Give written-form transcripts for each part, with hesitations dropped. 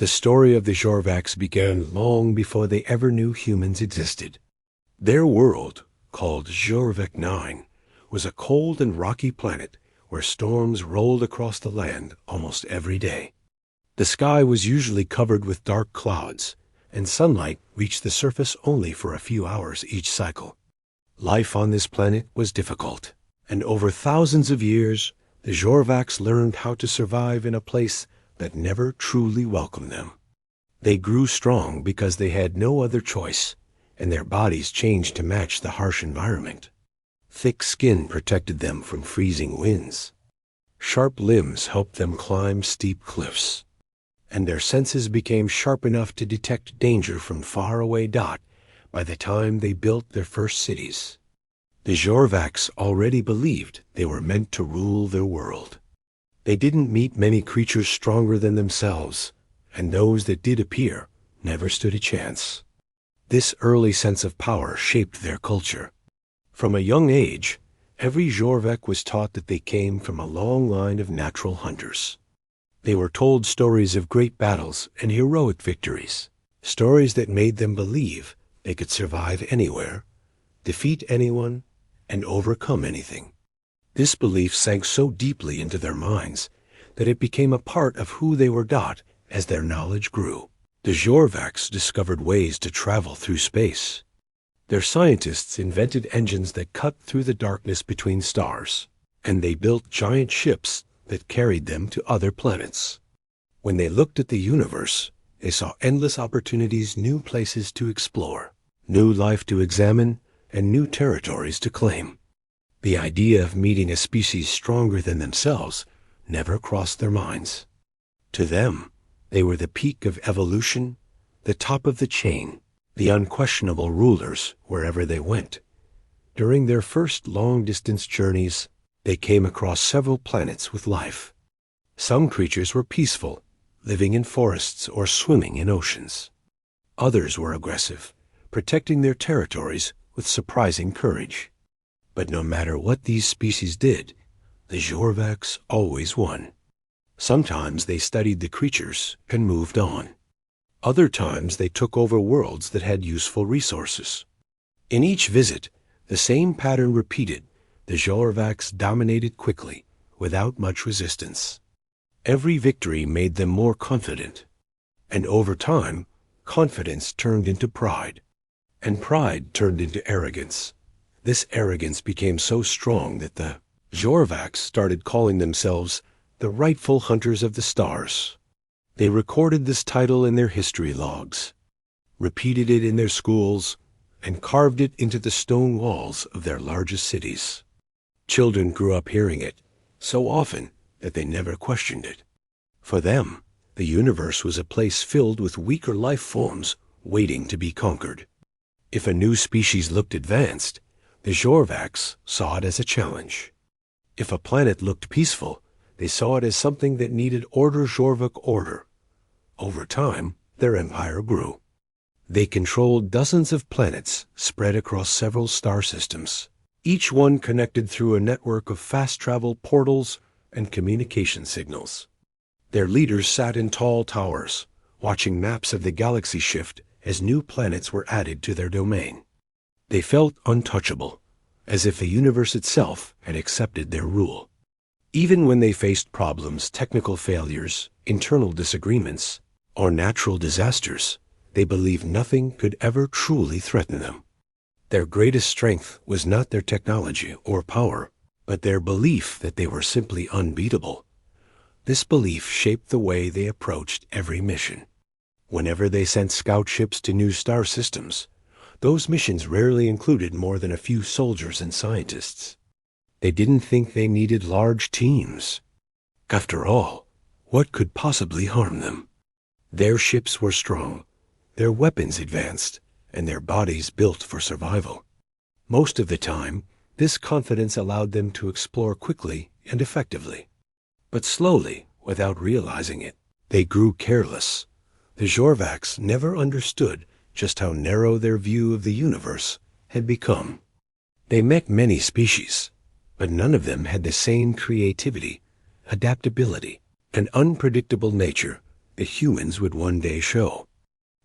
The story of the Jorvaks began long before they ever knew humans existed. Their world, called Jorvak 9, was a cold and rocky planet where storms rolled across the land almost every day. The sky was usually covered with dark clouds, and sunlight reached the surface only for a few hours each cycle. Life on this planet was difficult, and over thousands of years, the Jorvaks learned how to survive in a place that never truly welcomed them. They grew strong because they had no other choice, and their bodies changed to match the harsh environment. Thick skin protected them from freezing winds. Sharp limbs helped them climb steep cliffs, and their senses became sharp enough to detect danger from far away by the time they built their first cities. The Jorvaks already believed they were meant to rule their world. They didn't meet many creatures stronger than themselves, and those that did appear never stood a chance. This early sense of power shaped their culture. From a young age, every Jorvak was taught that they came from a long line of natural hunters. They were told stories of great battles and heroic victories, stories that made them believe they could survive anywhere, defeat anyone, and overcome anything. This belief sank so deeply into their minds that it became a part of who they were as their knowledge grew. The Jorvaks discovered ways to travel through space. Their scientists invented engines that cut through the darkness between stars, and they built giant ships that carried them to other planets. When they looked at the universe, they saw endless opportunities, new places to explore, new life to examine, and new territories to claim. The idea of meeting a species stronger than themselves never crossed their minds. To them, they were the peak of evolution, the top of the chain, the unquestionable rulers wherever they went. During their first long-distance journeys, they came across several planets with life. Some creatures were peaceful, living in forests or swimming in oceans. Others were aggressive, protecting their territories with surprising courage. But no matter what these species did, the Jorvaks always won. Sometimes they studied the creatures and moved on. Other times they took over worlds that had useful resources. In each visit, the same pattern repeated. The Jorvaks dominated quickly, without much resistance. Every victory made them more confident, and over time, confidence turned into pride, and pride turned into arrogance. This arrogance became so strong that the Jorvaks started calling themselves the rightful hunters of the stars. They recorded this title in their history logs, repeated it in their schools, and carved it into the stone walls of their largest cities. Children grew up hearing it so often that they never questioned it. For them, the universe was a place filled with weaker life forms waiting to be conquered. If a new species looked advanced, the Jorvaks saw it as a challenge. If a planet looked peaceful, they saw it as something that needed Jorvak order. Over time, their empire grew. They controlled dozens of planets spread across several star systems, each one connected through a network of fast-travel portals and communication signals. Their leaders sat in tall towers, watching maps of the galaxy shift as new planets were added to their domain. They felt untouchable, as if the universe itself had accepted their rule. Even when they faced problems, technical failures, internal disagreements, or natural disasters, they believed nothing could ever truly threaten them. Their greatest strength was not their technology or power, but their belief that they were simply unbeatable. This belief shaped the way they approached every mission. Whenever they sent scout ships to new star systems, those missions rarely included more than a few soldiers and scientists. They didn't think they needed large teams. After all, what could possibly harm them? Their ships were strong, their weapons advanced, and their bodies built for survival. Most of the time, this confidence allowed them to explore quickly and effectively. But slowly, without realizing it, they grew careless. The Jorvaks never understood just how narrow their view of the universe had become. They met many species, but none of them had the same creativity, adaptability, and unpredictable nature the humans would one day show.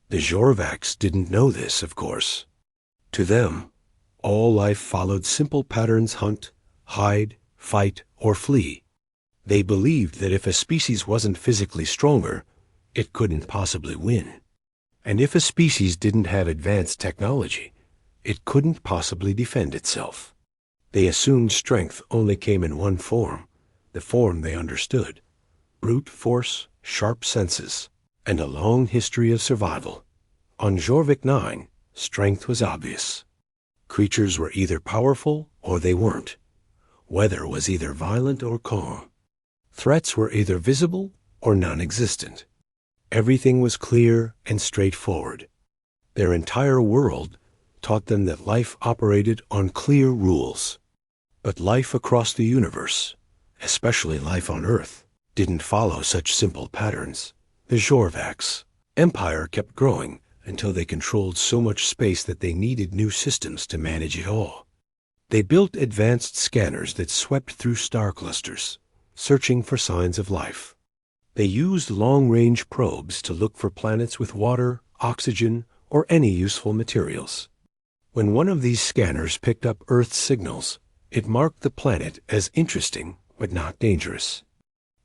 The Jorvaks didn't know this, of course. To them, all life followed simple patterns: hunt, hide, fight, or flee. They believed that if a species wasn't physically stronger, it couldn't possibly win. And if a species didn't have advanced technology, it couldn't possibly defend itself. They assumed strength only came in one form, the form they understood: brute force, sharp senses, and a long history of survival. On Jorvik 9, strength was obvious. Creatures were either powerful or they weren't. Weather was either violent or calm. Threats were either visible or non-existent. Everything was clear and straightforward. Their entire world taught them that life operated on clear rules. But life across the universe, especially life on Earth, didn't follow such simple patterns. The Jorvaks' empire kept growing until they controlled so much space that they needed new systems to manage it all. They built advanced scanners that swept through star clusters, searching for signs of life. They used long-range probes to look for planets with water, oxygen, or any useful materials. When one of these scanners picked up Earth's signals, it marked the planet as interesting but not dangerous.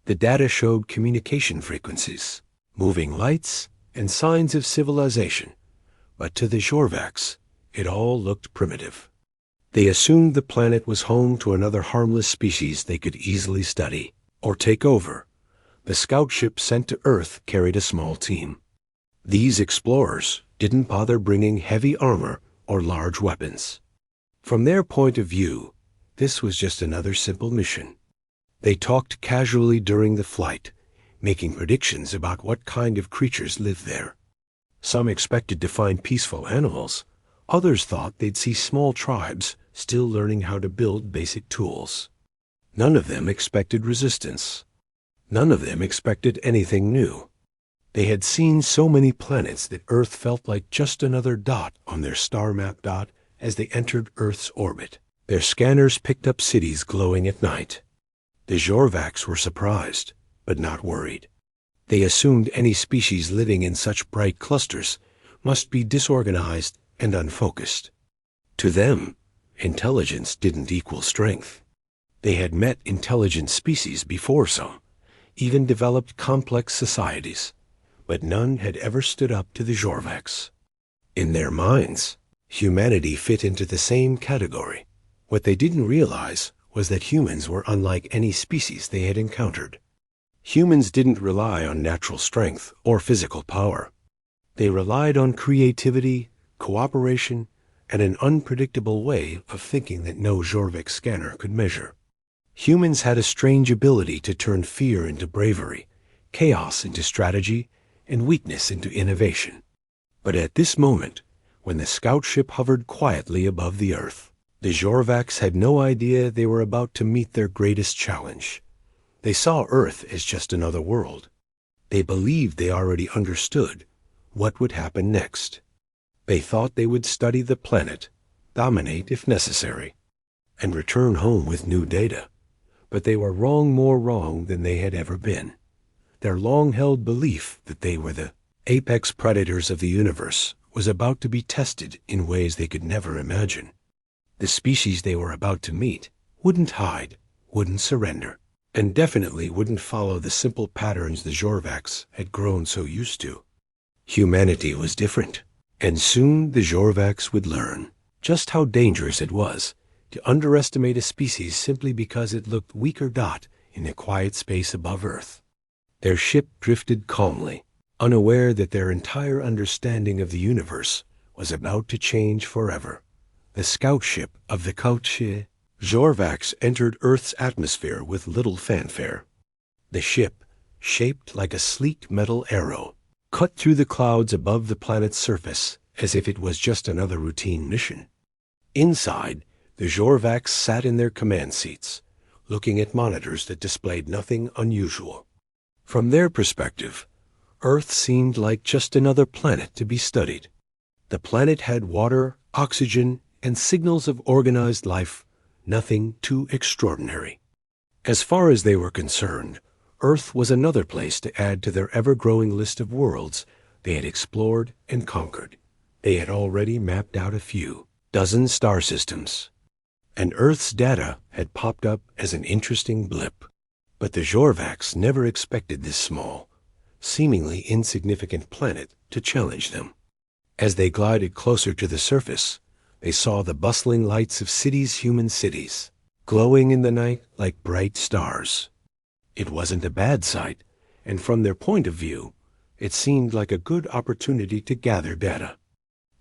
The data showed communication frequencies, moving lights, and signs of civilization, but to the Jorvaks, it all looked primitive. They assumed the planet was home to another harmless species they could easily study or take over. The scout ship sent to Earth carried a small team. These explorers didn't bother bringing heavy armor or large weapons. From their point of view, this was just another simple mission. They talked casually during the flight, making predictions about what kind of creatures lived there. Some expected to find peaceful animals. Others thought they'd see small tribes still learning how to build basic tools. None of them expected resistance. None of them expected anything new. They had seen so many planets that Earth felt like just another dot on their star map dot as they entered Earth's orbit. Their scanners picked up cities glowing at night. The Jorvaks were surprised, but not worried. They assumed any species living in such bright clusters must be disorganized and unfocused. To them, intelligence didn't equal strength. They had met intelligent species before some, even developed complex societies, but none had ever stood up to the Jorvaks. In their minds, humanity fit into the same category. What they didn't realize was that humans were unlike any species they had encountered. Humans didn't rely on natural strength or physical power. They relied on creativity, cooperation, and an unpredictable way of thinking that no Jorvik scanner could measure. Humans had a strange ability to turn fear into bravery, chaos into strategy, and weakness into innovation. But at this moment, when the scout ship hovered quietly above the Earth, the Jorvaks had no idea they were about to meet their greatest challenge. They saw Earth as just another world. They believed they already understood what would happen next. They thought they would study the planet, dominate if necessary, and return home with new data. But they were wrong, more wrong than they had ever been. Their long-held belief that they were the apex predators of the universe was about to be tested in ways they could never imagine. The species they were about to meet wouldn't hide, wouldn't surrender, and definitely wouldn't follow the simple patterns the Jorvaks had grown so used to. Humanity was different, and soon the Jorvaks would learn just how dangerous it was to underestimate a species simply because it looked weaker dot in the quiet space above Earth. Their ship drifted calmly, unaware that their entire understanding of the universe was about to change forever. The scout ship of the Kautsche Jorvaks entered Earth's atmosphere with little fanfare. The ship, shaped like a sleek metal arrow, cut through the clouds above the planet's surface as if it was just another routine mission. Inside, the Jorvaks sat in their command seats, looking at monitors that displayed nothing unusual. From their perspective, Earth seemed like just another planet to be studied. The planet had water, oxygen, and signals of organized life, nothing too extraordinary. As far as they were concerned, Earth was another place to add to their ever-growing list of worlds they had explored and conquered. They had already mapped out a few dozen star systems, and Earth's data had popped up as an interesting blip. But the Jorvaks never expected this small, seemingly insignificant planet to challenge them. As they glided closer to the surface, they saw the bustling lights of human cities, glowing in the night like bright stars. It wasn't a bad sight, and from their point of view, it seemed like a good opportunity to gather data.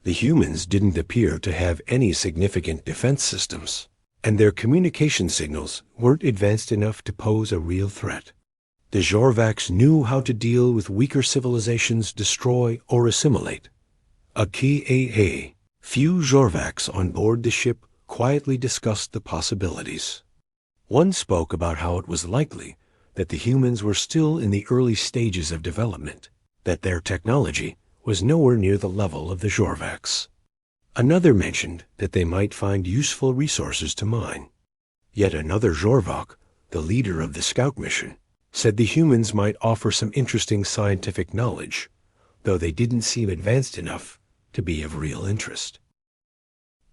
The humans didn't appear to have any significant defense systems, and their communication signals weren't advanced enough to pose a real threat. The Jorvaks knew how to deal with weaker civilizations, destroy or assimilate. Few Jorvaks on board the ship quietly discussed the possibilities. One spoke about how it was likely that the humans were still in the early stages of development, that their technology was nowhere near the level of the Jorvaks. Another mentioned that they might find useful resources to mine. Yet another Jorvak, the leader of the scout mission, said the humans might offer some interesting scientific knowledge, though they didn't seem advanced enough to be of real interest.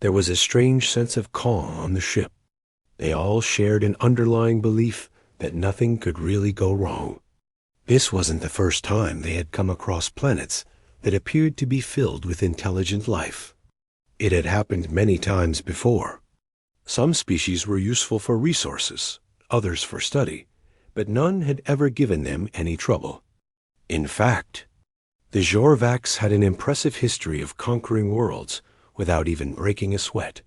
There was a strange sense of calm on the ship. They all shared an underlying belief that nothing could really go wrong. This wasn't the first time they had come across planets that appeared to be filled with intelligent life. It had happened many times before. Some species were useful for resources, others for study, but none had ever given them any trouble. In fact, the Jorvaks had an impressive history of conquering worlds without even breaking a sweat.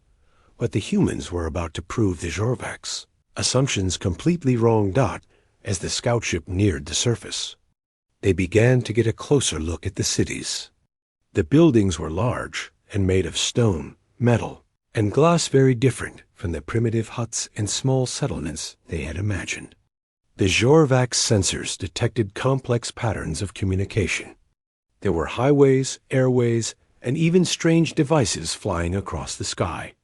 But the humans were about to prove the Jorvaks' assumptions completely wrong. As the scout ship neared the surface, they began to get a closer look at the cities. The buildings were large and made of stone, metal, and glass, very different from the primitive huts and small settlements they had imagined. The Jorvaks' sensors detected complex patterns of communication. There were highways, airways, and even strange devices flying across the sky.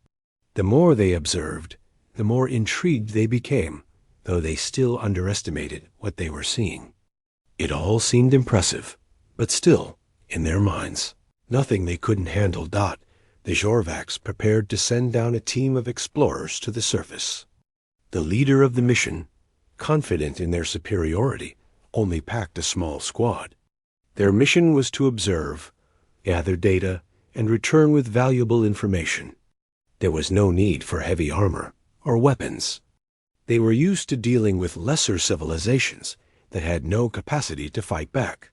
The more they observed, the more intrigued they became, though they still underestimated what they were seeing. It all seemed impressive, but still, in their minds, nothing they couldn't handle. The Jorvaks prepared to send down a team of explorers to the surface. The leader of the mission, confident in their superiority, only packed a small squad. Their mission was to observe, gather data, and return with valuable information. There was no need for heavy armor or weapons. They were used to dealing with lesser civilizations that had no capacity to fight back.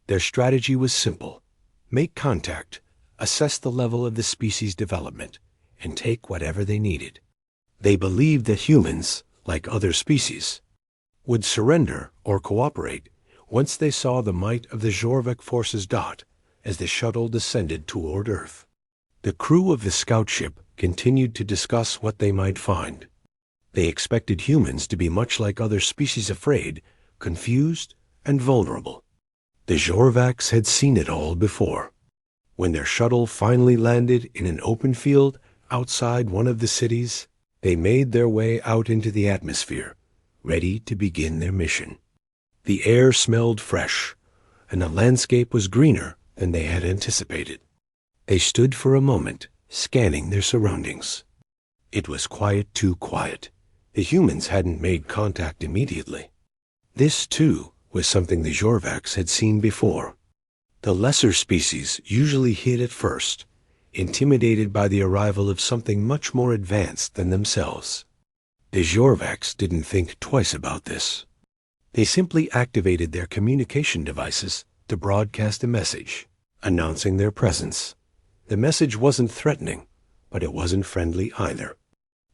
Their strategy was simple: make contact, assess the level of the species' development, and take whatever they needed. They believed that humans, like other species, would surrender or cooperate once they saw the might of the Jorvak forces. As the shuttle descended toward Earth, the crew of the scout ship continued to discuss what they might find. They expected humans to be much like other species, afraid, confused, and vulnerable. The Jorvaks had seen it all before. When their shuttle finally landed in an open field outside one of the cities, they made their way out into the atmosphere, ready to begin their mission. The air smelled fresh, and the landscape was greener than they had anticipated. They stood for a moment, scanning their surroundings. It was quiet, too quiet. The humans hadn't made contact immediately. This, too, was something the Jorvaks had seen before. The lesser species usually hid at first, intimidated by the arrival of something much more advanced than themselves. The Jorvaks didn't think twice about this. They simply activated their communication devices to broadcast a message, announcing their presence. The message wasn't threatening, but it wasn't friendly either.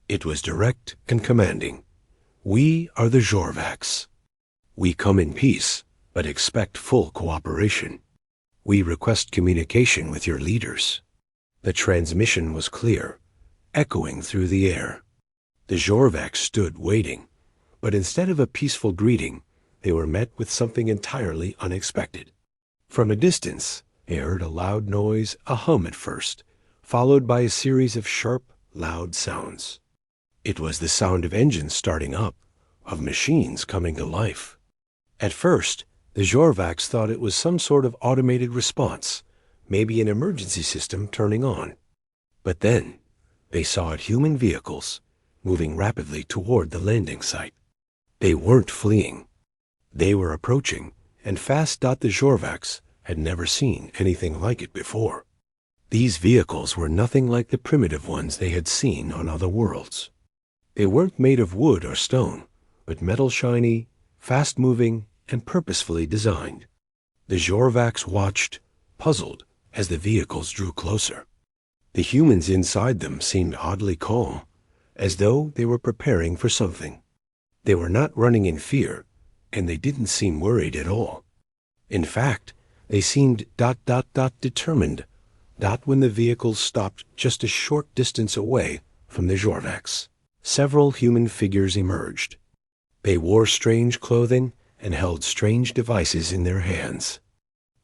It was direct and commanding. We are the Jorvaks. We come in peace, but expect full cooperation. We request communication with your leaders. The transmission was clear, echoing through the air. The Jorvaks stood waiting, but instead of a peaceful greeting, they were met with something entirely unexpected. From a distance, they heard a loud noise, a hum at first, followed by a series of sharp, loud sounds. It was the sound of engines starting up, of machines coming to life. At first, the Jorvaks thought it was some sort of automated response, maybe an emergency system turning on. But then, they saw human vehicles moving rapidly toward the landing site. They weren't fleeing. They were approaching, and fast. The Jorvaks had never seen anything like it before. These vehicles were nothing like the primitive ones they had seen on other worlds. They weren't made of wood or stone, but metal shiny, fast-moving, and purposefully designed. The Jorvaks watched, puzzled, as the vehicles drew closer. The humans inside them seemed oddly calm, as though they were preparing for something. They were not running in fear, and they didn't seem worried at all. In fact, they seemed determined. When the vehicles stopped just a short distance away from the Jorvaks, several human figures emerged. They wore strange clothing and held strange devices in their hands.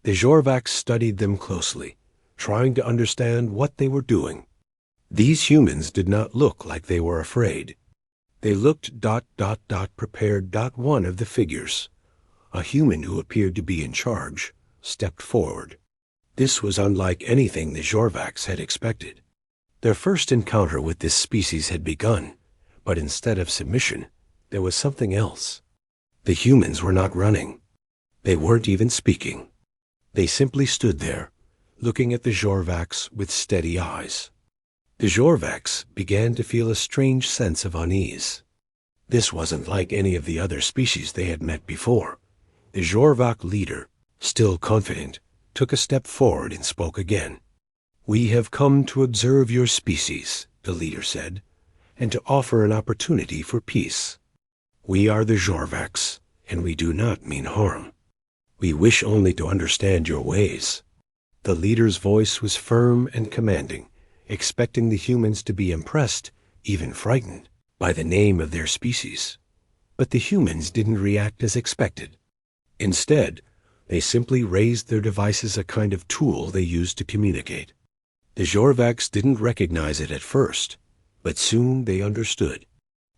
The Jorvaks studied them closely, trying to understand what they were doing. These humans did not look like they were afraid. They looked prepared. One of the figures, a human who appeared to be in charge, stepped forward. This was unlike anything the Jorvaks had expected. Their first encounter with this species had begun, but instead of submission, there was something else. The humans were not running. They weren't even speaking. They simply stood there, looking at the Jorvaks with steady eyes. The Jorvaks began to feel a strange sense of unease. This wasn't like any of the other species they had met before. The Jorvak leader, still confident, took a step forward and spoke again. "We have come to observe your species," the leader said, "and to offer an opportunity for peace. We are the Jorvaks, and we do not mean harm. We wish only to understand your ways." The leader's voice was firm and commanding, expecting the humans to be impressed, even frightened, by the name of their species. But the humans didn't react as expected. Instead, they simply raised their devices, a kind of tool they used to communicate. The Jorvaks didn't recognize it at first, but soon they understood.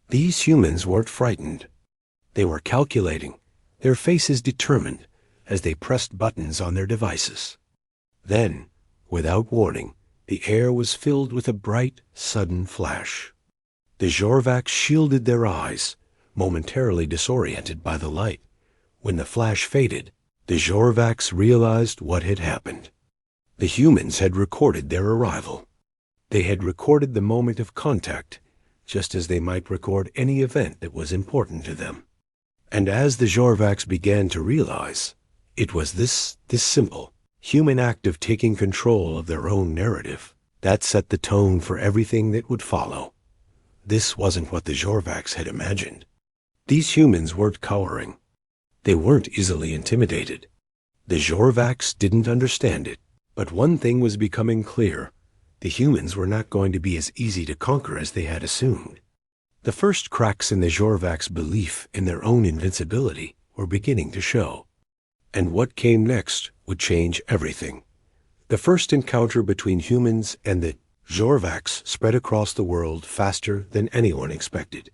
These humans weren't frightened. They were calculating, their faces determined, as they pressed buttons on their devices. Then, without warning, the air was filled with a bright, sudden flash. The Jorvaks shielded their eyes, momentarily disoriented by the light. When the flash faded, the Jorvaks realized what had happened. The humans had recorded their arrival. They had recorded the moment of contact, just as they might record any event that was important to them. And as the Jorvaks began to realize, it was this simple, human act of taking control of their own narrative that set the tone for everything that would follow. This wasn't what the Jorvaks had imagined. These humans weren't cowering. They weren't easily intimidated. The Jorvaks didn't understand it, but one thing was becoming clear. The humans were not going to be as easy to conquer as they had assumed. The first cracks in the Jorvaks' belief in their own invincibility were beginning to show. And what came next would change everything. The first encounter between humans and the Jorvaks spread across the world faster than anyone expected.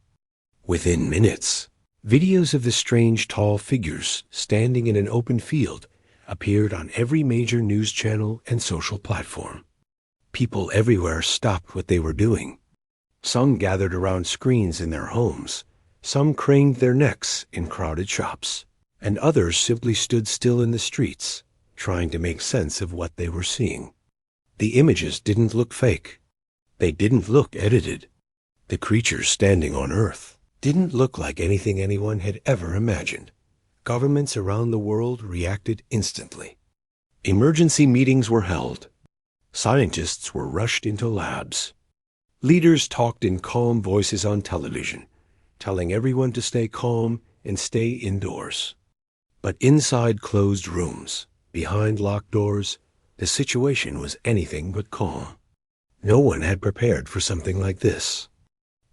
Within minutes, videos of the strange tall figures standing in an open field appeared on every major news channel and social platform. People everywhere stopped what they were doing. Some gathered around screens in their homes, some craned their necks in crowded shops, and others simply stood still in the streets, trying to make sense of what they were seeing. The images didn't look fake. They didn't look edited. The creatures standing on Earth didn't look like anything anyone had ever imagined. Governments around the world reacted instantly. Emergency meetings were held. Scientists were rushed into labs. Leaders talked in calm voices on television, telling everyone to stay calm and stay indoors. But inside closed rooms, behind locked doors, the situation was anything but calm. No one had prepared for something like this.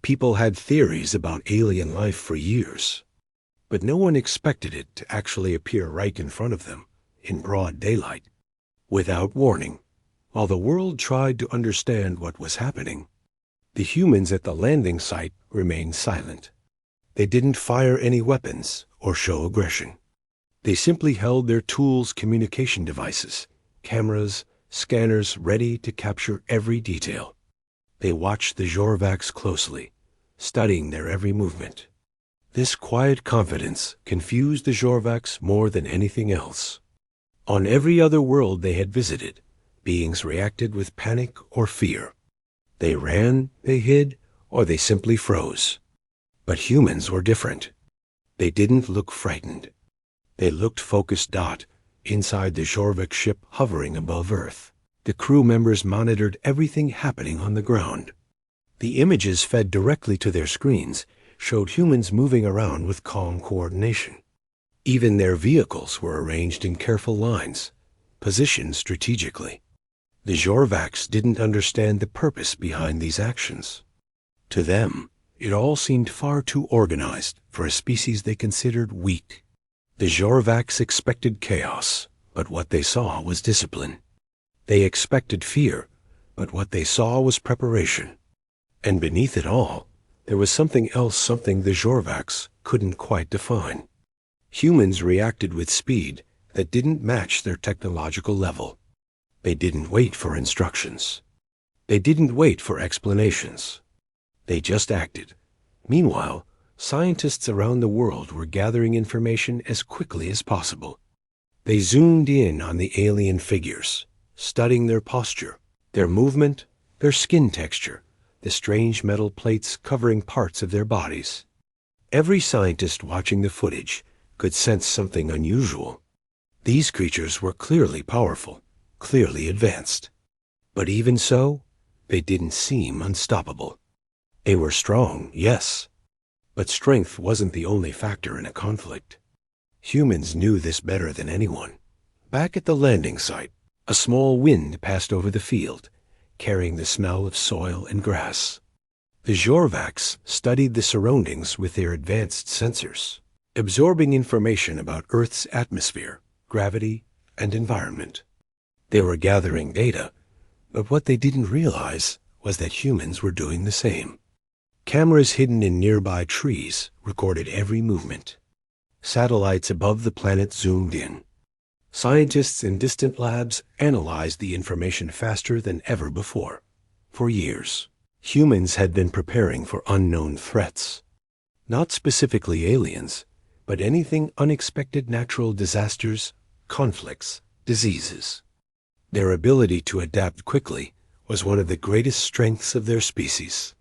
People had theories about alien life for years, but no one expected it to actually appear right in front of them, in broad daylight. Without warning, while the world tried to understand what was happening, the humans at the landing site remained silent. They didn't fire any weapons or show aggression. They simply held their tools, communication devices, cameras, scanners ready to capture every detail. They watched the Jorvaks closely, studying their every movement. This quiet confidence confused the Jorvaks more than anything else. On every other world they had visited, beings reacted with panic or fear. They ran, they hid, or they simply froze. But humans were different. They didn't look frightened. They looked focused. Inside the Jorvak ship hovering above Earth, the crew members monitored everything happening on the ground. The images fed directly to their screens showed humans moving around with calm coordination. Even their vehicles were arranged in careful lines, positioned strategically. The Jorvaks didn't understand the purpose behind these actions. To them, it all seemed far too organized for a species they considered weak. The Jorvaks expected chaos, but what they saw was discipline. They expected fear, but what they saw was preparation. And beneath it all, there was something else, something the Jorvaks couldn't quite define. Humans reacted with speed that didn't match their technological level. They didn't wait for instructions. They didn't wait for explanations. They just acted. Meanwhile, scientists around the world were gathering information as quickly as possible. They zoomed in on the alien figures, studying their posture, their movement, their skin texture, the strange metal plates covering parts of their bodies. Every scientist watching the footage could sense something unusual. These creatures were clearly powerful, clearly advanced. But even so, they didn't seem unstoppable. They were strong, yes, but strength wasn't the only factor in a conflict. Humans knew this better than anyone. Back at the landing site, a small wind passed over the field, carrying the smell of soil and grass. The Jorvaks studied the surroundings with their advanced sensors, absorbing information about Earth's atmosphere, gravity, and environment. They were gathering data, but what they didn't realize was that humans were doing the same. Cameras hidden in nearby trees recorded every movement. Satellites above the planet zoomed in. Scientists in distant labs analyzed the information faster than ever before. For years, humans had been preparing for unknown threats. Not specifically aliens, but anything unexpected: natural disasters, conflicts, diseases. Their ability to adapt quickly was one of the greatest strengths of their species.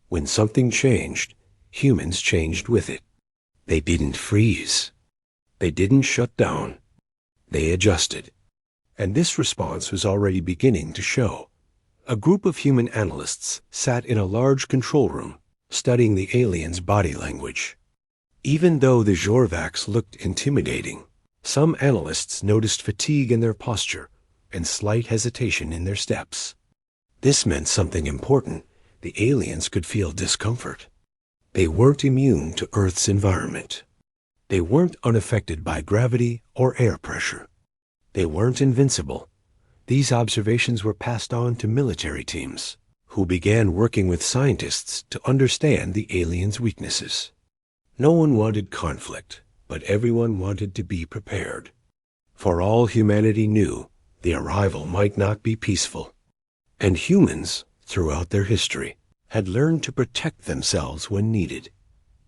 When something changed, humans changed with it. They didn't freeze. They didn't shut down. They adjusted. And this response was already beginning to show. A group of human analysts sat in a large control room, studying the aliens' body language. Even though the Jorvaks looked intimidating, some analysts noticed fatigue in their posture and slight hesitation in their steps. This meant something important. The aliens could feel discomfort. They weren't immune to Earth's environment. They weren't unaffected by gravity or air pressure. They weren't invincible. These observations were passed on to military teams, who began working with scientists to understand the aliens' weaknesses. No one wanted conflict, but everyone wanted to be prepared. For all humanity knew, the arrival might not be peaceful. And humans, throughout their history, had learned to protect themselves when needed.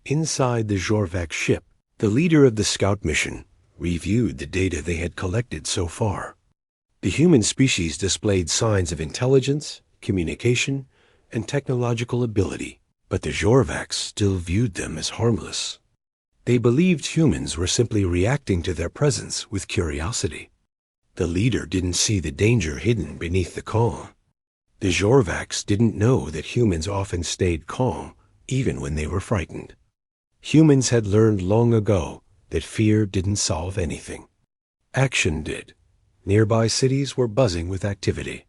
Inside the Jorvak ship, the leader of the scout mission reviewed the data they had collected so far. The human species displayed signs of intelligence, communication, and technological ability, but the Jorvaks still viewed them as harmless. They believed humans were simply reacting to their presence with curiosity. The leader didn't see the danger hidden beneath the calm. The Jorvaks didn't know that humans often stayed calm, even when they were frightened. Humans had learned long ago that fear didn't solve anything. Action did. Nearby cities were buzzing with activity.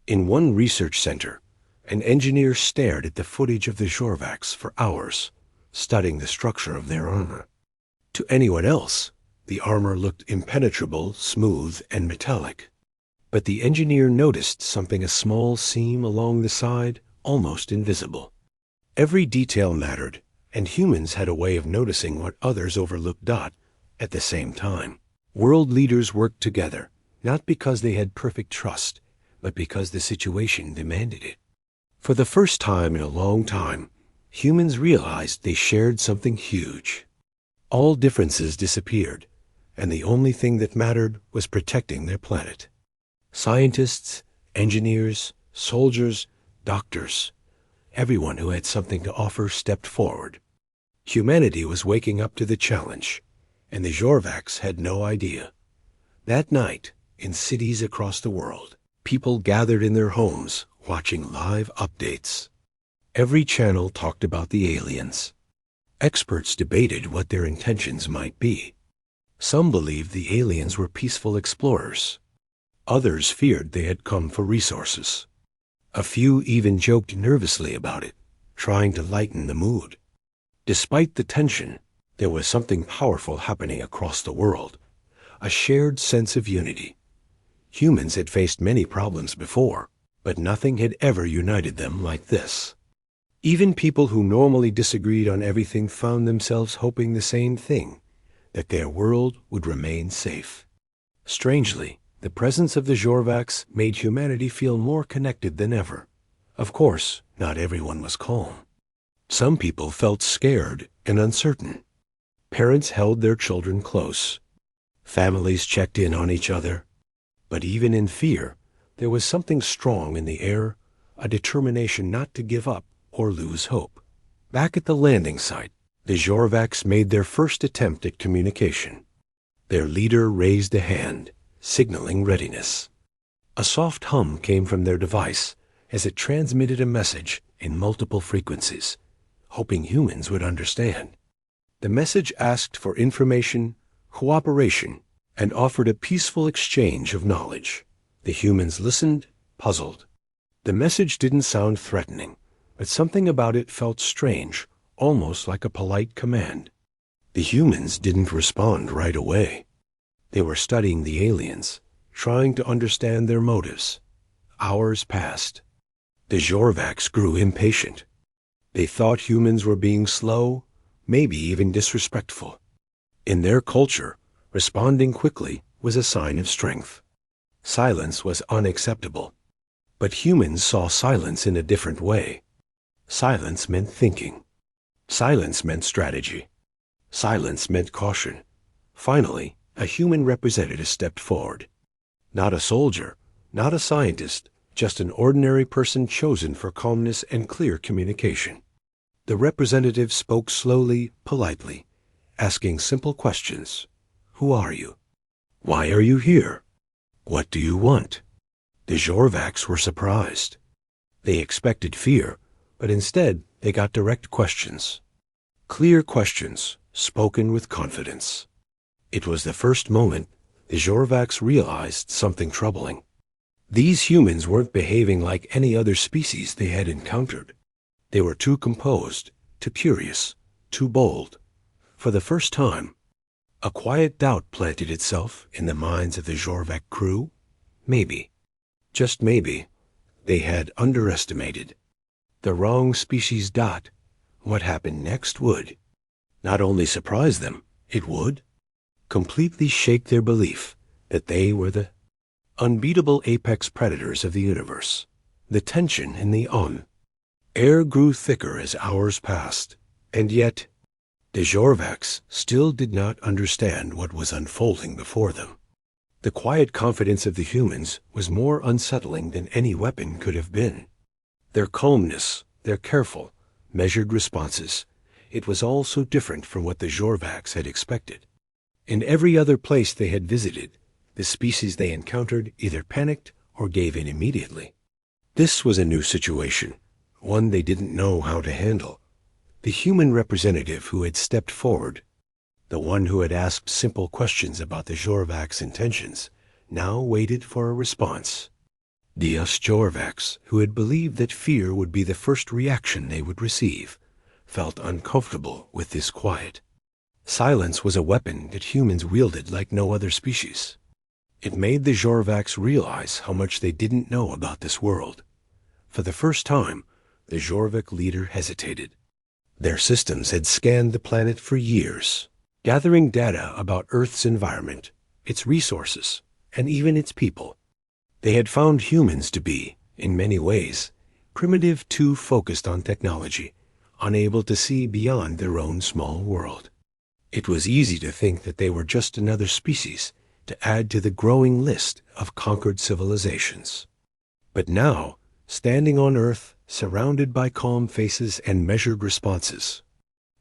In one research center, an engineer stared at the footage of the Jorvaks for hours, studying the structure of their armor. To anyone else, the armor looked impenetrable, smooth, and metallic. But the engineer noticed something: a small seam along the side, almost invisible. Every detail mattered, and humans had a way of noticing what others overlooked. At the same time, world leaders worked together, not because they had perfect trust, but because the situation demanded it. For the first time in a long time, humans realized they shared something huge. All differences disappeared, and the only thing that mattered was protecting their planet. Scientists, engineers, soldiers, doctors, everyone who had something to offer stepped forward. Humanity was waking up to the challenge, and the Jorvaks had no idea. That night, in cities across the world, people gathered in their homes, watching live updates. Every channel talked about the aliens. Experts debated what their intentions might be. Some believed the aliens were peaceful explorers. Others feared they had come for resources. A few even joked nervously about it, trying to lighten the mood. Despite the tension, there was something powerful happening across the world, a shared sense of unity. Humans had faced many problems before, but nothing had ever united them like this. Even people who normally disagreed on everything found themselves hoping the same thing, that their world would remain safe. Strangely, the presence of the Jorvaks made humanity feel more connected than ever. Of course, not everyone was calm. Some people felt scared and uncertain. Parents held their children close. Families checked in on each other. But even in fear, there was something strong in the air, a determination not to give up or lose hope. Back at the landing site, the Jorvaks made their first attempt at communication. Their leader raised a hand, signaling readiness. A soft hum came from their device as it transmitted a message in multiple frequencies, hoping humans would understand. The message asked for information, cooperation, and offered a peaceful exchange of knowledge. The humans listened, puzzled. The message didn't sound threatening, but something about it felt strange, almost like a polite command. The humans didn't respond right away. They were studying the aliens, trying to understand their motives. Hours passed. The Jorvaks grew impatient. They thought humans were being slow, maybe even disrespectful. In their culture, responding quickly was a sign of strength. Silence was unacceptable. But humans saw silence in a different way. Silence meant thinking. Silence meant strategy. Silence meant caution. Finally, a human representative stepped forward. Not a soldier, not a scientist, just an ordinary person chosen for calmness and clear communication. The representative spoke slowly, politely, asking simple questions. Who are you? Why are you here? What do you want? The Jorvaks were surprised. They expected fear, but instead they got direct questions. Clear questions, spoken with confidence. It was the first moment the Jorvaks realized something troubling. These humans weren't behaving like any other species they had encountered. They were too composed, too curious, too bold. For the first time, a quiet doubt planted itself in the minds of the Jorvak crew. Maybe, just maybe, they had underestimated. The wrong species dot. What happened next would not only surprise them, it would completely shake their belief that they were the unbeatable apex predators of the universe. The tension in the air grew thicker as hours passed, and yet the Jorvaks still did not understand what was unfolding before them. The quiet confidence of the humans was more unsettling than any weapon could have been. Their calmness, their careful, measured responses, it was all so different from what the Jorvaks had expected. In every other place they had visited, the species they encountered either panicked or gave in immediately. This was a new situation, one they didn't know how to handle. The human representative who had stepped forward, the one who had asked simple questions about the Jorvaks' intentions, now waited for a response. The Jorvaks, who had believed that fear would be the first reaction they would receive, felt uncomfortable with this quiet. Silence was a weapon that humans wielded like no other species. It made the Jorvaks realize how much they didn't know about this world. For the first time, the Jorvak leader hesitated. Their systems had scanned the planet for years. gathering data about Earth's environment, its resources, and even its people. They had found humans to be, in many ways, primitive, too focused on technology, unable to see beyond their own small world. It was easy to think that they were just another species to add to the growing list of conquered civilizations. But now, standing on Earth, surrounded by calm faces and measured responses,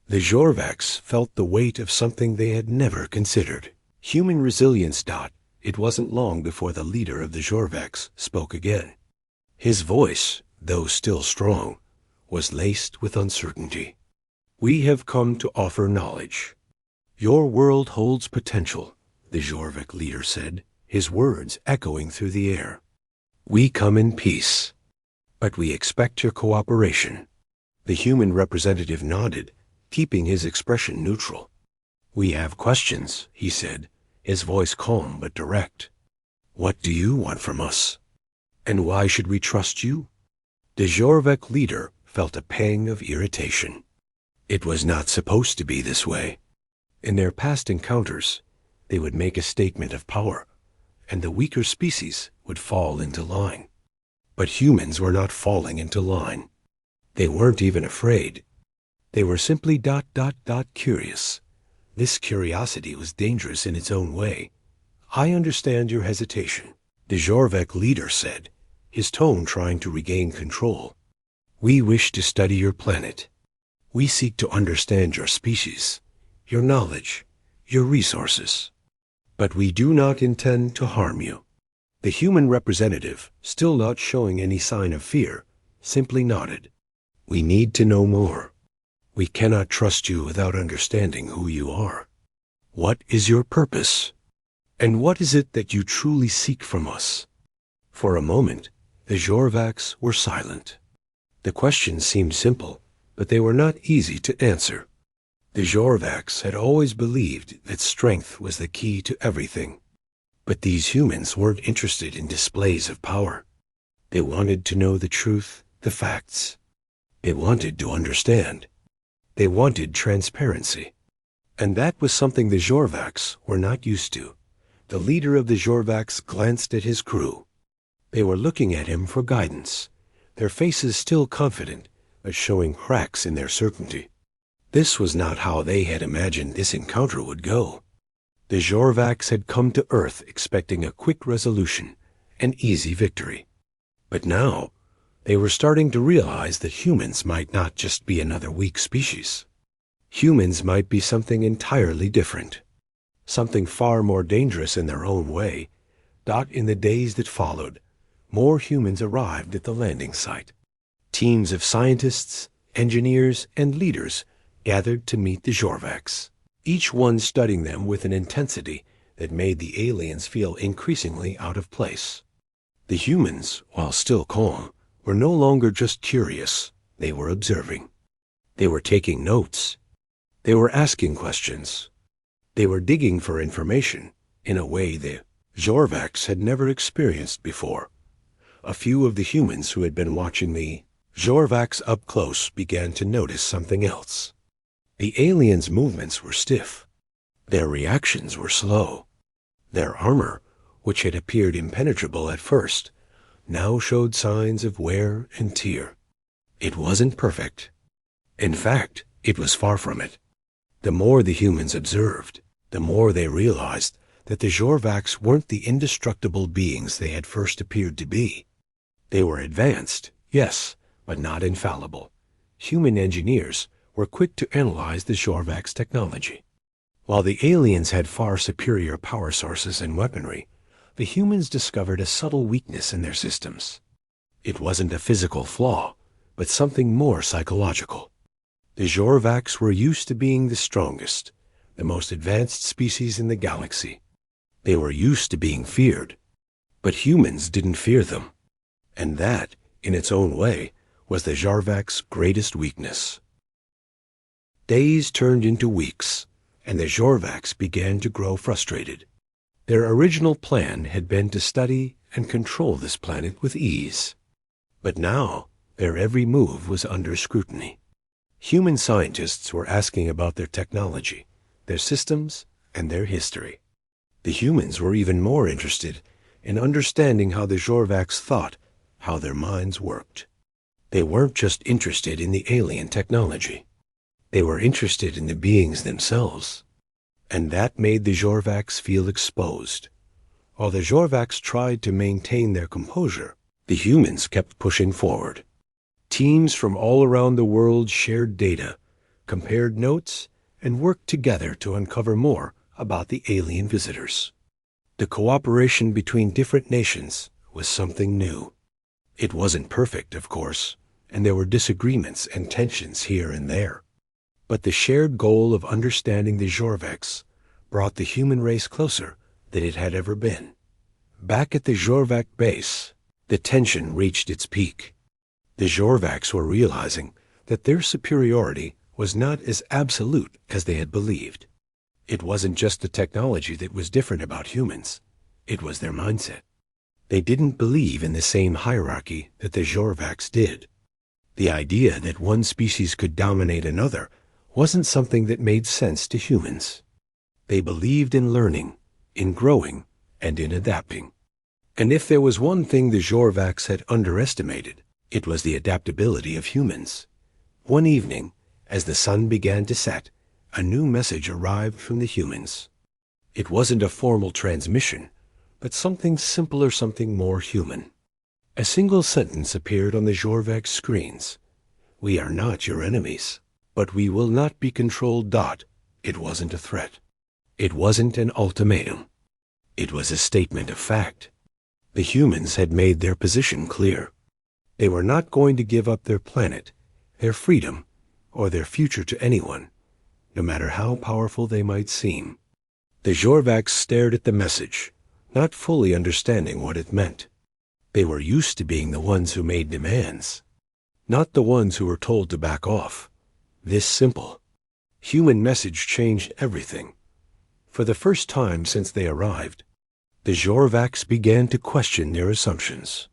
the Jorvaks felt the weight of something they had never considered. Human resilience. It wasn't long before the leader of the Jorvaks spoke again. His voice, though still strong, was laced with uncertainty. "We have come to offer knowledge. Your world holds potential," the Jorvak leader said, his words echoing through the air. "We come in peace, but we expect your cooperation." The human representative nodded, keeping his expression neutral. "We have questions," he said, his voice calm but direct. "What do you want from us? And why should we trust you?" The Jorvak leader felt a pang of irritation. It was not supposed to be this way. In their past encounters, they would make a statement of power, and the weaker species would fall into line. But humans were not falling into line. They weren't even afraid. They were simply curious. This curiosity was dangerous in its own way. "I understand your hesitation," the Jorvak leader said, his tone trying to regain control. "We wish to study your planet. We seek to understand your species, your knowledge, your resources. But we do not intend to harm you." The human representative, still not showing any sign of fear, simply nodded. "We need to know more. We cannot trust you without understanding who you are. What is your purpose? And what is it that you truly seek from us?" For a moment, the Jorvaks were silent. The questions seemed simple, but they were not easy to answer. The Jorvaks had always believed that strength was the key to everything. But these humans weren't interested in displays of power. They wanted to know the truth, the facts. They wanted to understand. They wanted transparency. And that was something the Jorvaks were not used to. The leader of the Jorvaks glanced at his crew. They were looking at him for guidance, their faces still confident, but showing cracks in their certainty. This was not how they had imagined this encounter would go. The Jorvaks had come to Earth expecting a quick resolution, an easy victory. But now, they were starting to realize that humans might not just be another weak species. Humans might be something entirely different, something far more dangerous in their own way. In the days that followed, more humans arrived at the landing site. Teams of scientists, engineers, and leaders gathered to meet the Jorvaks, each one studying them with an intensity that made the aliens feel increasingly out of place. The humans, while still calm, were no longer just curious. They were observing. They were taking notes. They were asking questions. They were digging for information in a way the Jorvaks had never experienced before. A few of the humans who had been watching the Jorvaks up close began to notice something else. The aliens' movements were stiff. Their reactions were slow. Their armor, which had appeared impenetrable at first, now showed signs of wear and tear. It wasn't perfect. In fact, it was far from it. The more the humans observed, the more they realized that the Jorvaks weren't the indestructible beings they had first appeared to be. They were advanced, yes, but not infallible. Human engineers were quick to analyze the Jorvaks' technology. While the aliens had far superior power sources and weaponry, the humans discovered a subtle weakness in their systems. It wasn't a physical flaw, but something more psychological. The Jorvaks were used to being the strongest, the most advanced species in the galaxy. They were used to being feared, but humans didn't fear them. And that, in its own way, was the Jorvaks' greatest weakness. Days turned into weeks, and the Jorvaks began to grow frustrated. Their original plan had been to study and control this planet with ease. But now, their every move was under scrutiny. Human scientists were asking about their technology, their systems, and their history. The humans were even more interested in understanding how the Jorvaks thought, how their minds worked. They weren't just interested in the alien technology. They were interested in the beings themselves. And that made the Jorvaks feel exposed. While the Jorvaks tried to maintain their composure, the humans kept pushing forward. Teams from all around the world shared data, compared notes, and worked together to uncover more about the alien visitors. The cooperation between different nations was something new. It wasn't perfect, of course, and there were disagreements and tensions here and there. But the shared goal of understanding the Jorvaks brought the human race closer than it had ever been. Back at the Jorvak base, the tension reached its peak. The Jorvaks were realizing that their superiority was not as absolute as they had believed. It wasn't just the technology that was different about humans. It was their mindset. They didn't believe in the same hierarchy that the Jorvaks did. The idea that one species could dominate another wasn't something that made sense to humans. They believed in learning, in growing, and in adapting. And if there was one thing the Jorvaks had underestimated, it was the adaptability of humans. One evening, as the sun began to set, a new message arrived from the humans. It wasn't a formal transmission, but something simpler, something more human. A single sentence appeared on the Jorvak screens. "We are not your enemies, but we will not be controlled. It wasn't a threat. It wasn't an ultimatum. It was a statement of fact. The humans had made their position clear. They were not going to give up their planet, their freedom, or their future to anyone, no matter how powerful they might seem. The Jorvaks stared at the message, not fully understanding what it meant. They were used to being the ones who made demands, not the ones who were told to back off. This simple, human message changed everything. For the first time since they arrived, the Jorvaks began to question their assumptions.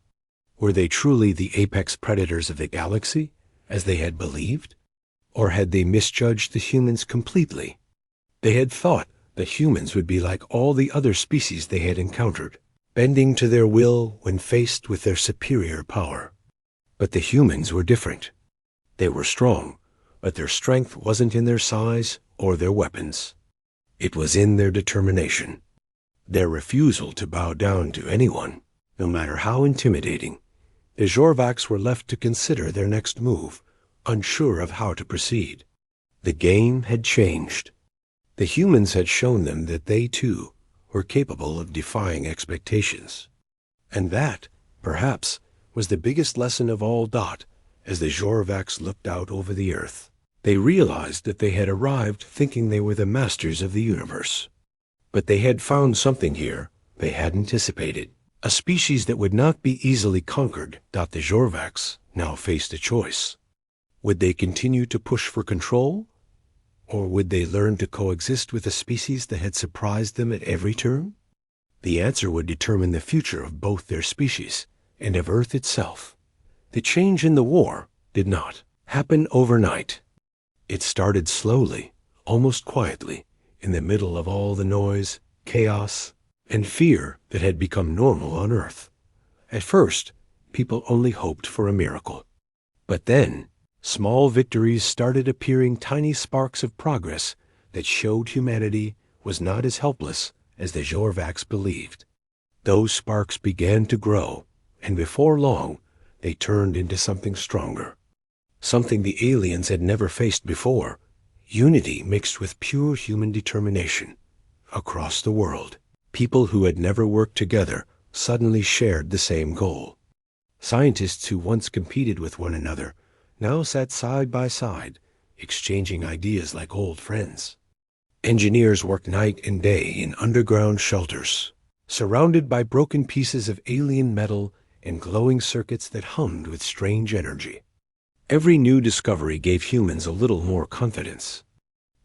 Were they truly the apex predators of the galaxy, as they had believed? Or had they misjudged the humans completely? They had thought the humans would be like all the other species they had encountered, bending to their will when faced with their superior power. But the humans were different. They were strong, but their strength wasn't in their size or their weapons. It was in their determination, their refusal to bow down to anyone, no matter how intimidating. The Jorvaks were left to consider their next move, unsure of how to proceed. The game had changed. The humans had shown them that they, too, were capable of defying expectations. And that, perhaps, was the biggest lesson of all. As the Jorvaks looked out over the earth, they realized that they had arrived thinking they were the masters of the universe. But they had found something here they hadn't anticipated. A species that would not be easily conquered. The Jorvaks now faced a choice. Would they continue to push for control? Or would they learn to coexist with a species that had surprised them at every turn? The answer would determine the future of both their species and of Earth itself. The change in the war did not happen overnight. It started slowly, almost quietly, in the middle of all the noise, chaos, and fear that had become normal on Earth. At first, people only hoped for a miracle. But then, small victories started appearing, tiny sparks of progress that showed humanity was not as helpless as the Jorvaks believed. Those sparks began to grow, and before long, they turned into something stronger. Something the aliens had never faced before. Unity mixed with pure human determination. Across the world, people who had never worked together suddenly shared the same goal. Scientists who once competed with one another now sat side by side, exchanging ideas like old friends. Engineers worked night and day in underground shelters, surrounded by broken pieces of alien metal and glowing circuits that hummed with strange energy. Every new discovery gave humans a little more confidence.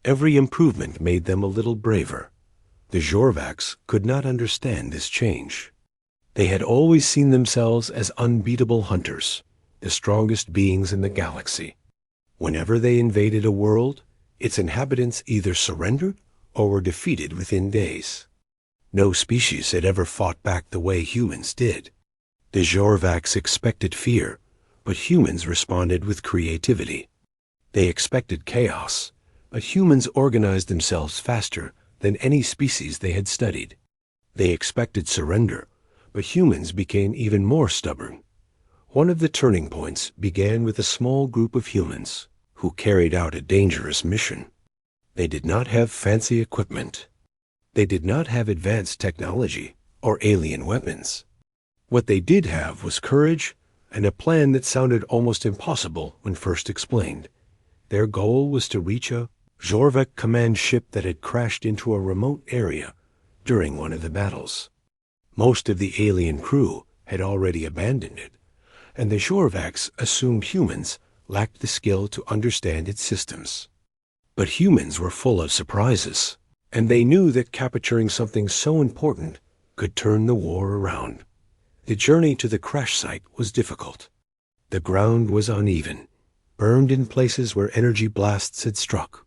Every improvement made them a little braver. The Jorvaks could not understand this change. They had always seen themselves as unbeatable hunters, the strongest beings in the galaxy. Whenever they invaded a world, its inhabitants either surrendered or were defeated within days. No species had ever fought back the way humans did. The Jorvaks expected fear, but humans responded with creativity. They expected chaos, but humans organized themselves faster than any species they had studied. They expected surrender, but humans became even more stubborn. One of the turning points began with a small group of humans who carried out a dangerous mission. They did not have fancy equipment. They did not have advanced technology or alien weapons. What they did have was courage and a plan that sounded almost impossible when first explained. Their goal was to reach a Jorvak command ship that had crashed into a remote area during one of the battles. Most of the alien crew had already abandoned it, and the Jorvaks assumed humans lacked the skill to understand its systems. But humans were full of surprises, and they knew that capturing something so important could turn the war around. The journey to the crash site was difficult. The ground was uneven, burned in places where energy blasts had struck.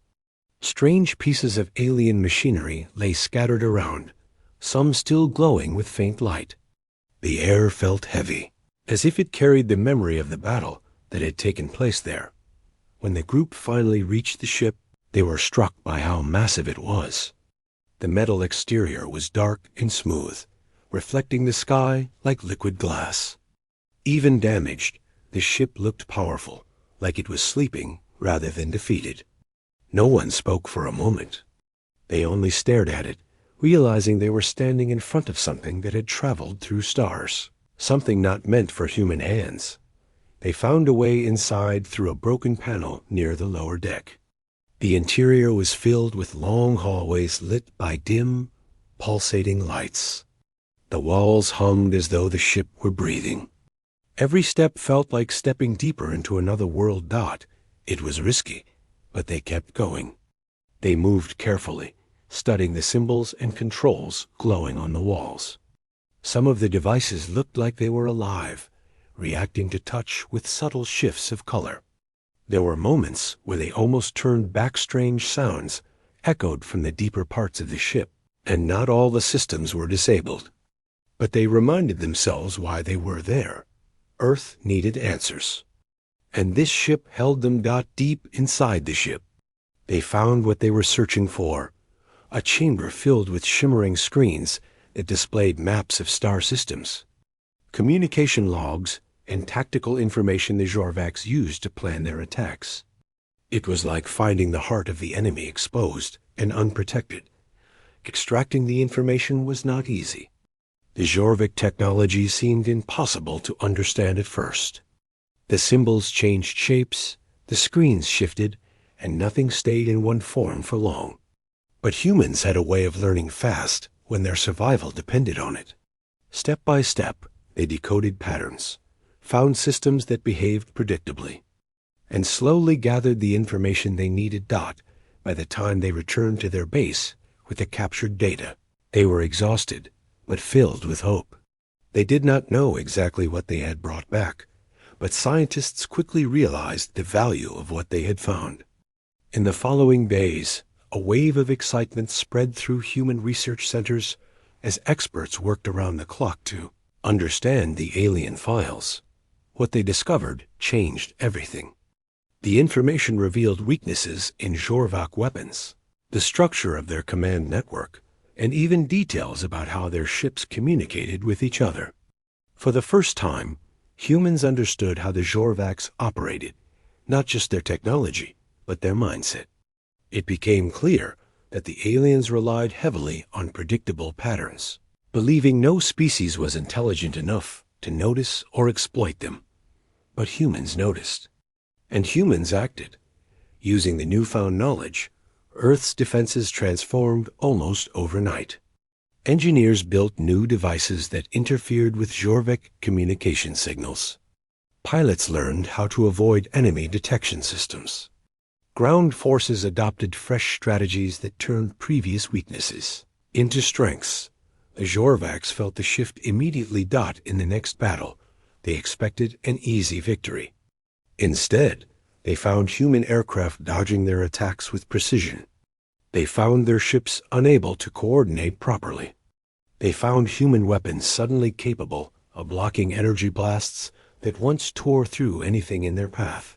Strange pieces of alien machinery lay scattered around, some still glowing with faint light. The air felt heavy, as if it carried the memory of the battle that had taken place there. When the group finally reached the ship, they were struck by how massive it was. The metal exterior was dark and smooth, reflecting the sky like liquid glass. Even damaged, the ship looked powerful, like it was sleeping rather than defeated. No one spoke for a moment. They only stared at it, realizing they were standing in front of something that had traveled through stars, something not meant for human hands. They found a way inside through a broken panel near the lower deck. The interior was filled with long hallways lit by dim, pulsating lights. The walls hummed as though the ship were breathing. Every step felt like stepping deeper into another world. It was risky, but they kept going. They moved carefully, studying the symbols and controls glowing on the walls. Some of the devices looked like they were alive, reacting to touch with subtle shifts of color. There were moments where they almost turned back. Strange sounds echoed from the deeper parts of the ship, and not all the systems were disabled. But they reminded themselves why they were there. Earth needed answers. And this ship held them. Deep inside the ship, they found what they were searching for, a chamber filled with shimmering screens that displayed maps of star systems, communication logs, and tactical information the Jorvaks used to plan their attacks. It was like finding the heart of the enemy exposed and unprotected. Extracting the information was not easy. The Jorvak technology seemed impossible to understand at first. The symbols changed shapes, the screens shifted, and nothing stayed in one form for long. But humans had a way of learning fast when their survival depended on it. Step by step, they decoded patterns, found systems that behaved predictably, and slowly gathered the information they needed. By the time they returned to their base with the captured data, they were exhausted, but filled with hope. They did not know exactly what they had brought back, but scientists quickly realized the value of what they had found. In the following days, a wave of excitement spread through human research centers as experts worked around the clock to understand the alien files. What they discovered changed everything. The information revealed weaknesses in Jorvak weapons, the structure of their command network, and even details about how their ships communicated with each other. For the first time, humans understood how the Jorvaks operated, not just their technology, but their mindset. It became clear that the aliens relied heavily on predictable patterns, believing no species was intelligent enough to notice or exploit them. But humans noticed, and humans acted. Using the newfound knowledge, Earth's defenses transformed almost overnight. Engineers built new devices that interfered with Jorvak communication signals. Pilots learned how to avoid enemy detection systems. Ground forces adopted fresh strategies that turned previous weaknesses into strengths. The Jorvaks felt the shift immediately. In the next battle, they expected an easy victory. Instead, they found human aircraft dodging their attacks with precision. They found their ships unable to coordinate properly. They found human weapons suddenly capable of blocking energy blasts that once tore through anything in their path.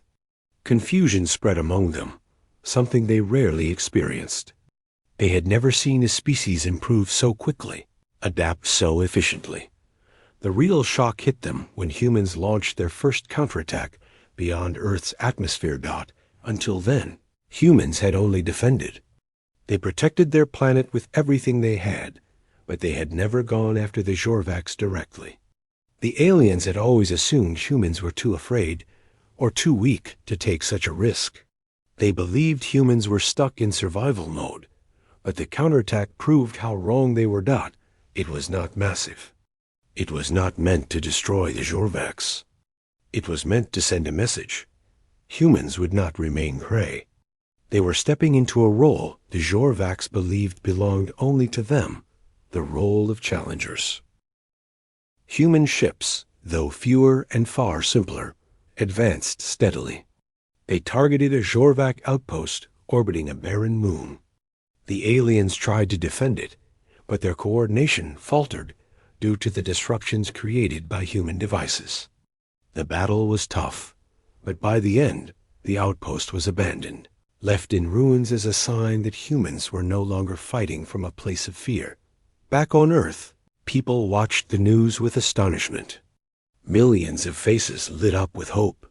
Confusion spread among them, something they rarely experienced. They had never seen a species improve so quickly, adapt so efficiently. The real shock hit them when humans launched their first counterattack beyond Earth's atmosphere. Until then, humans had only defended. They protected their planet with everything they had, but they had never gone after the Jorvaks directly. The aliens had always assumed humans were too afraid or too weak to take such a risk. They believed humans were stuck in survival mode, but the counterattack proved how wrong they were. It was not massive. It was not meant to destroy the Jorvaks. It was meant to send a message. Humans would not remain prey. They were stepping into a role the Jorvaks believed belonged only to them, the role of challengers. Human ships, though fewer and far simpler, advanced steadily. They targeted a Jorvak outpost orbiting a barren moon. The aliens tried to defend it, but their coordination faltered due to the disruptions created by human devices. The battle was tough, but by the end, the outpost was abandoned, left in ruins as a sign that humans were no longer fighting from a place of fear. Back on Earth, people watched the news with astonishment. Millions of faces lit up with hope.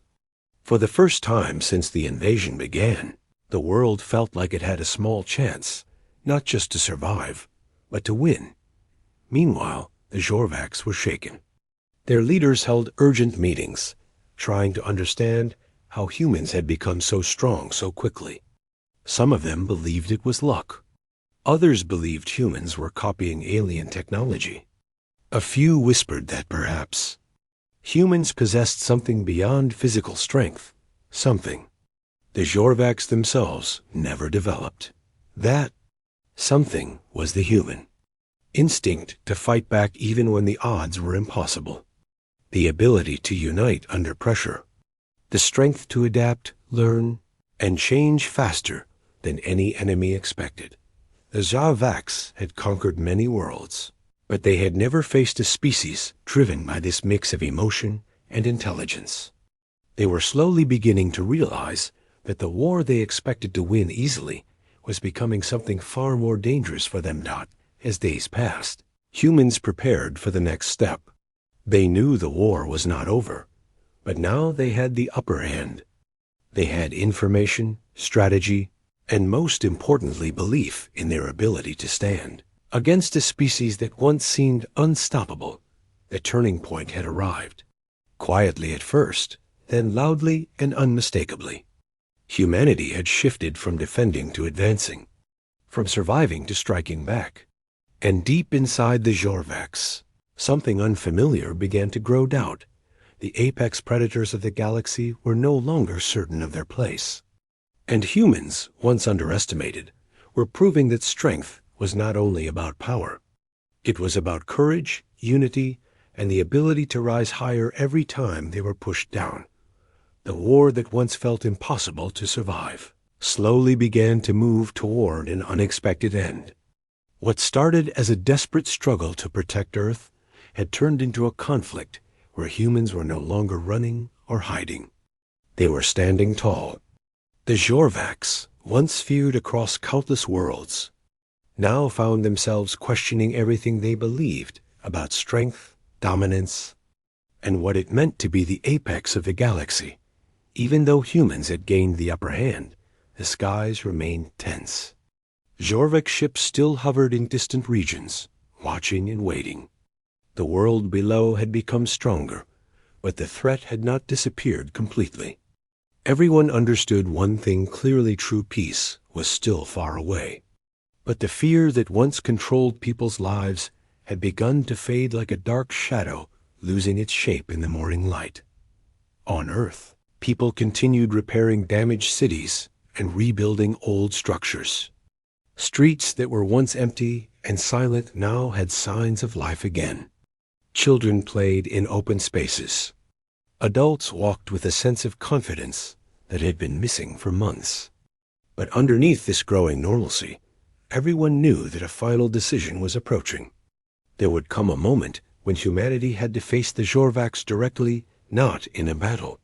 For the first time since the invasion began, the world felt like it had a small chance, not just to survive, but to win. Meanwhile, the Jorvaks were shaken. Their leaders held urgent meetings, trying to understand how humans had become so strong so quickly. Some of them believed it was luck. Others believed humans were copying alien technology. A few whispered that perhaps humans possessed something beyond physical strength, something the Jorvaks themselves never developed. That something was the human instinct to fight back even when the odds were impossible, the ability to unite under pressure, the strength to adapt, learn, and change faster than any enemy expected. The Jorvaks had conquered many worlds, but they had never faced a species driven by this mix of emotion and intelligence. They were slowly beginning to realize that the war they expected to win easily was becoming something far more dangerous for them. As days passed, humans prepared for the next step. They knew the war was not over, but now they had the upper hand. They had information, strategy, and most importantly, belief in their ability to stand against a species that once seemed unstoppable. The turning point had arrived, quietly at first, then loudly and unmistakably. Humanity had shifted from defending to advancing, from surviving to striking back. And deep inside the Jorvaks, something unfamiliar began to grow. The apex predators of the galaxy were no longer certain of their place. And humans, once underestimated, were proving that strength was not only about power. It was about courage, unity, and the ability to rise higher every time they were pushed down. The war that once felt impossible to survive slowly began to move toward an unexpected end. What started as a desperate struggle to protect Earth had turned into a conflict where humans were no longer running or hiding. They were standing tall. The Jorvaks, once feared across countless worlds, now found themselves questioning everything they believed about strength, dominance, and what it meant to be the apex of the galaxy. Even though humans had gained the upper hand, the skies remained tense. Jorvak ships still hovered in distant regions, watching and waiting. The world below had become stronger, but the threat had not disappeared completely. Everyone understood one thing clearly: true peace was still far away. But the fear that once controlled people's lives had begun to fade like a dark shadow losing its shape in the morning light. On Earth, people continued repairing damaged cities and rebuilding old structures. Streets that were once empty and silent now had signs of life again. Children played in open spaces. Adults walked with a sense of confidence that had been missing for months. But underneath this growing normalcy, everyone knew that a final decision was approaching. There would come a moment when humanity had to face the Jorvaks directly, not in a battle,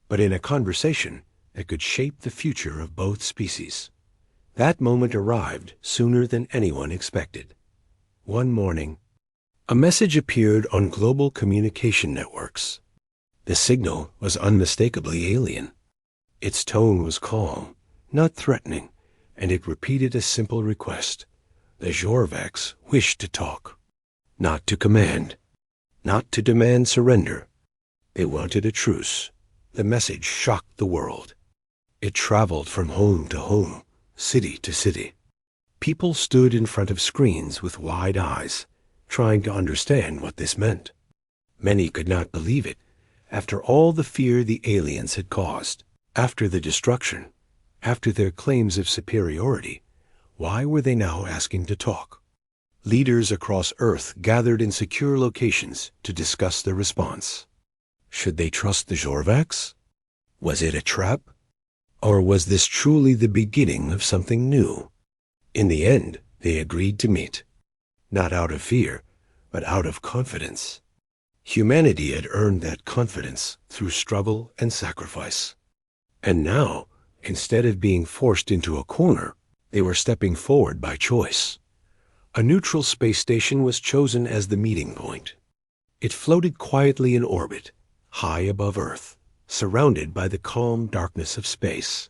but in a conversation that could shape the future of both species. That moment arrived sooner than anyone expected. One morning, a message appeared on global communication networks. The signal was unmistakably alien. Its tone was calm, not threatening, and it repeated a simple request. The Jorvaks wished to talk, not to command, not to demand surrender. They wanted a truce. The message shocked the world. It traveled from home to home, city to city. People stood in front of screens with wide eyes, trying to understand what this meant. Many could not believe it. After all the fear the aliens had caused, after the destruction, after their claims of superiority, why were they now asking to talk? Leaders across Earth gathered in secure locations to discuss their response. Should they trust the Jorvaks? Was it a trap? Or was this truly the beginning of something new? In the end, they agreed to meet. Not out of fear, but out of confidence. Humanity had earned that confidence through struggle and sacrifice. And now, instead of being forced into a corner, they were stepping forward by choice. A neutral space station was chosen as the meeting point. It floated quietly in orbit, high above Earth, surrounded by the calm darkness of space.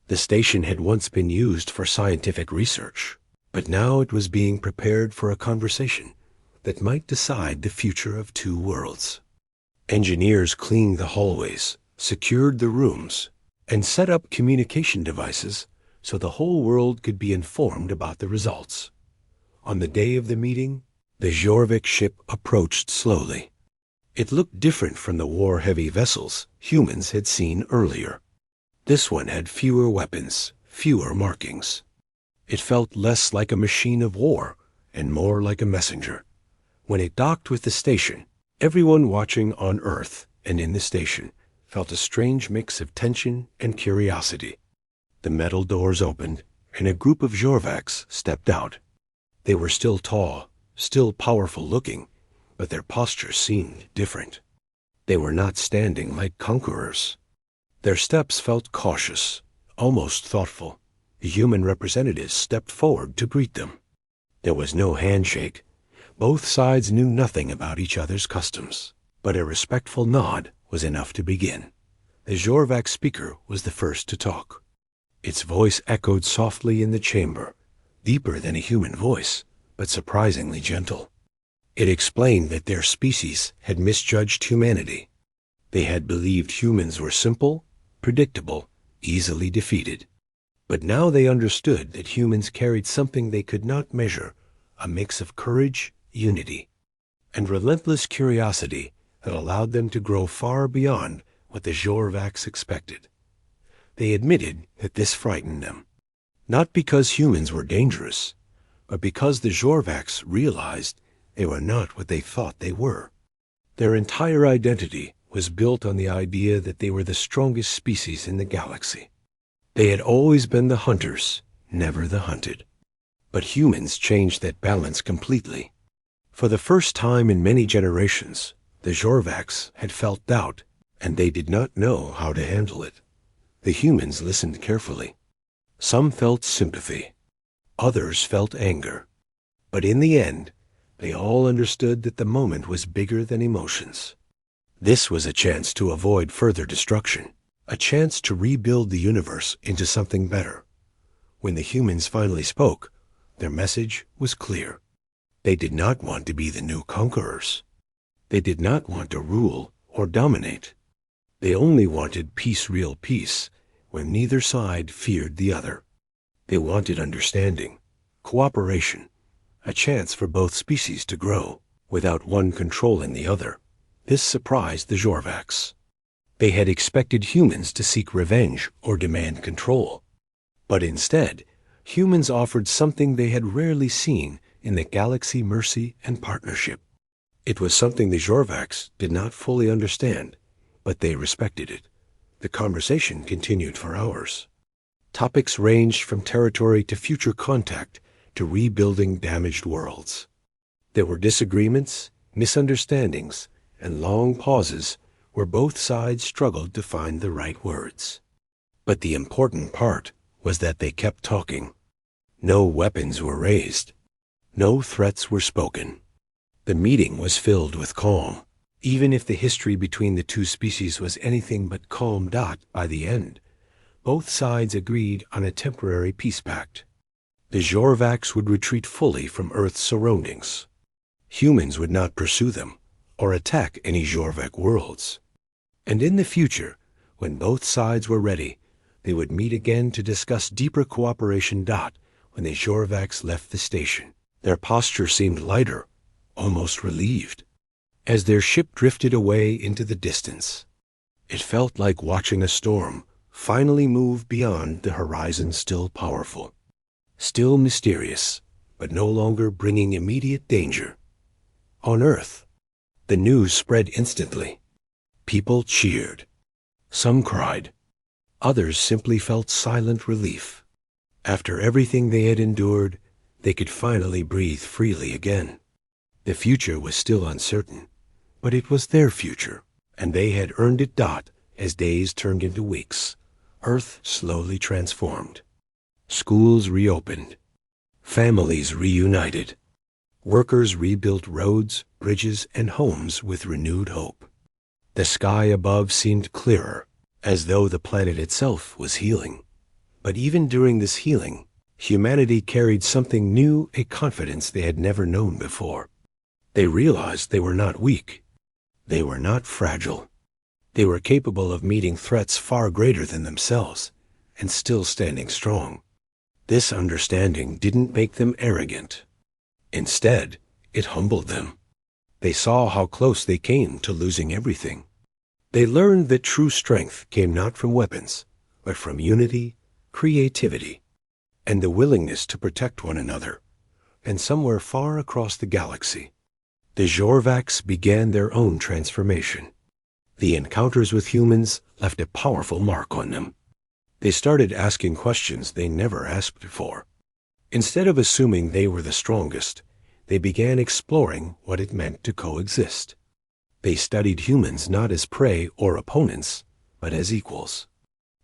The station had once been used for scientific research, but now it was being prepared for a conversation that might decide the future of two worlds. Engineers cleaned the hallways, secured the rooms, and set up communication devices so the whole world could be informed about the results. On the day of the meeting, the Jorvik ship approached slowly. It looked different from the war-heavy vessels humans had seen earlier. This one had fewer weapons, fewer markings. It felt less like a machine of war and more like a messenger. When it docked with the station, everyone watching on Earth and in the station felt a strange mix of tension and curiosity. The metal doors opened, and a group of Jorvaks stepped out. They were still tall, still powerful looking, but their posture seemed different. They were not standing like conquerors. Their steps felt cautious, almost thoughtful. The human representatives stepped forward to greet them. There was no handshake. Both sides knew nothing about each other's customs, but a respectful nod was enough to begin. The Jorvak speaker was the first to talk. Its voice echoed softly in the chamber, deeper than a human voice, but surprisingly gentle. It explained that their species had misjudged humanity. They had believed humans were simple, predictable, easily defeated. But now they understood that humans carried something they could not measure, a mix of courage, unity, and relentless curiosity that allowed them to grow far beyond what the Jorvaks expected. They admitted that this frightened them, not because humans were dangerous, but because the Jorvaks realized they were not what they thought they were. Their entire identity was built on the idea that they were the strongest species in the galaxy. They had always been the hunters, never the hunted. But humans changed that balance completely. For the first time in many generations, the Jorvaks had felt doubt, and they did not know how to handle it. The humans listened carefully. Some felt sympathy. Others felt anger. But in the end, they all understood that the moment was bigger than emotions. This was a chance to avoid further destruction, a chance to rebuild the universe into something better. When the humans finally spoke, their message was clear. They did not want to be the new conquerors. They did not want to rule or dominate. They only wanted peace, real peace, when neither side feared the other. They wanted understanding, cooperation, a chance for both species to grow without one controlling the other. This surprised the Jorvaks. They had expected humans to seek revenge or demand control. But instead, humans offered something they had rarely seen in the galaxy: mercy and partnership. It was something the Jorvaks did not fully understand, but they respected it. The conversation continued for hours. Topics ranged from territory to future contact, to rebuilding damaged worlds. There were disagreements, misunderstandings, and long pauses where both sides struggled to find the right words. But the important part was that they kept talking. No weapons were raised. No threats were spoken. The meeting was filled with calm. Even if the history between the two species was anything but calm. By the end, both sides agreed on a temporary peace pact. The Jorvaks would retreat fully from Earth's surroundings. Humans would not pursue them or attack any Jorvak worlds. And in the future, when both sides were ready, they would meet again to discuss deeper cooperation. When the Jorvaks left the station, their posture seemed lighter, almost relieved. As their ship drifted away into the distance, it felt like watching a storm finally move beyond the horizon, still powerful, still mysterious, but no longer bringing immediate danger. On Earth, the news spread instantly. People cheered. Some cried. Others simply felt silent relief. After everything they had endured, they could finally breathe freely again. The future was still uncertain, but it was their future, and they had earned it. As days turned into weeks, Earth slowly transformed. Schools reopened. Families reunited. Workers rebuilt roads, bridges, and homes with renewed hope. The sky above seemed clearer, as though the planet itself was healing. But even during this healing, humanity carried something new, a confidence they had never known before. They realized they were not weak. They were not fragile. They were capable of meeting threats far greater than themselves, and still standing strong. This understanding didn't make them arrogant. Instead, it humbled them. They saw how close they came to losing everything. They learned that true strength came not from weapons, but from unity, creativity, and the willingness to protect one another. And somewhere far across the galaxy, the Jorvaks began their own transformation. The encounters with humans left a powerful mark on them. They started asking questions they never asked before. Instead of assuming they were the strongest, they began exploring what it meant to coexist. They studied humans not as prey or opponents, but as equals.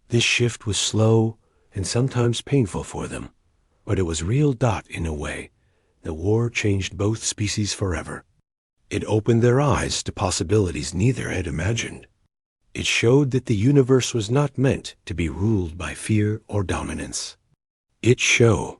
This shift was slow and sometimes painful for them, but it was real. In a way, the war changed both species forever. It opened their eyes to possibilities neither had imagined. It showed that the universe was not meant to be ruled by fear or dominance. It showed